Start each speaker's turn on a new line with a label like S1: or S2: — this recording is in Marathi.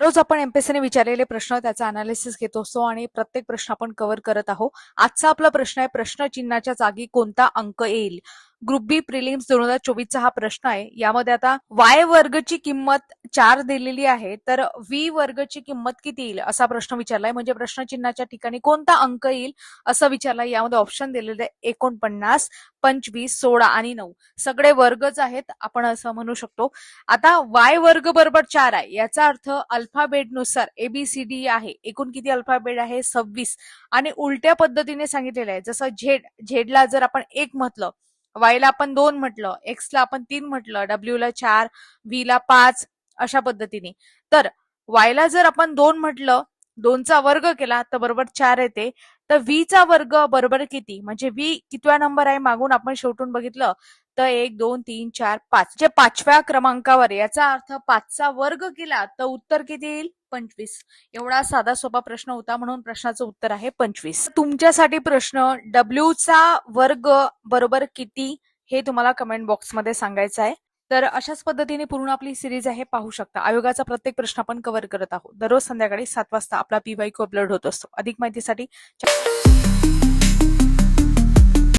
S1: रोज आपण एमपीएससीने विचारलेले प्रश्न त्याचा अनालिसिस घेत असतो आणि प्रत्येक प्रश्न आपण कव्हर करत आहोत. आजचा आपला प्रश्न आहे, प्रश्न चिन्हाच्या जागी कोणता अंक येईल? ग्रुप बी प्रिलिम्स 2024चा हा प्रश्न आहे. यामध्ये आता वाय वर्गची किंमत 4 दिलेली आहे, तर व्ही वर्गची किंमत किती येईल असा प्रश्न विचारलाय. म्हणजे प्रश्न चिन्हाच्या ठिकाणी कोणता अंक येईल असं विचारलंय. यामध्ये ऑप्शन दिलेले आहे 49, 25, 16 आणि 9. सगळे वर्गच आहेत आपण असं म्हणू शकतो. आता वाय वर्ग बरोबर 4 आहे, याचा अर्थ अल्फाबेटनुसार एबीसीडी आहे. एकूण किती अल्फाबेट आहे? 26. आणि उलट्या पद्धतीने सांगितलेलं आहे. जसं झेडला जर आपण 1 म्हटलं, वायला आपण 2 म्हटलं, एक्सला आपण 3 म्हटलं, डब्ल्यूला 4, व्हीला 5, अशा पद्धतीने. तर वायला जर आपण 2 म्हटलं, 2चा वर्ग केला तर बरोबर 4 येते. तर व्हीचा वर्ग बरोबर किती? म्हणजे व्ही कितवा नंबर आहे मागून आपण शेवटून बघितलं तर 1, 2, 3, 4, 5. जे 5व्या क्रमांकावर, याचा अर्थ 5चा वर्ग केला तर उत्तर किती येईल? 25. एवढा साधा सोपा प्रश्न होता, म्हणून प्रश्नाचं उत्तर आहे 25. तुमच्यासाठी प्रश्न, डब्ल्यूचा वर्ग बरोबर किती हे तुम्हाला कमेंट बॉक्समध्ये सांगायचं आहे. तर अशाच पद्धतीने पूर्ण आपली सिरीज आहे, पाहू शकता. आयोगाचा प्रत्येक प्रश्न आपण कव्हर करत आहोत. दररोज संध्याकाळी 7 वाजता आपला PYQ अपलोड होत असतो. अधिक माहितीसाठी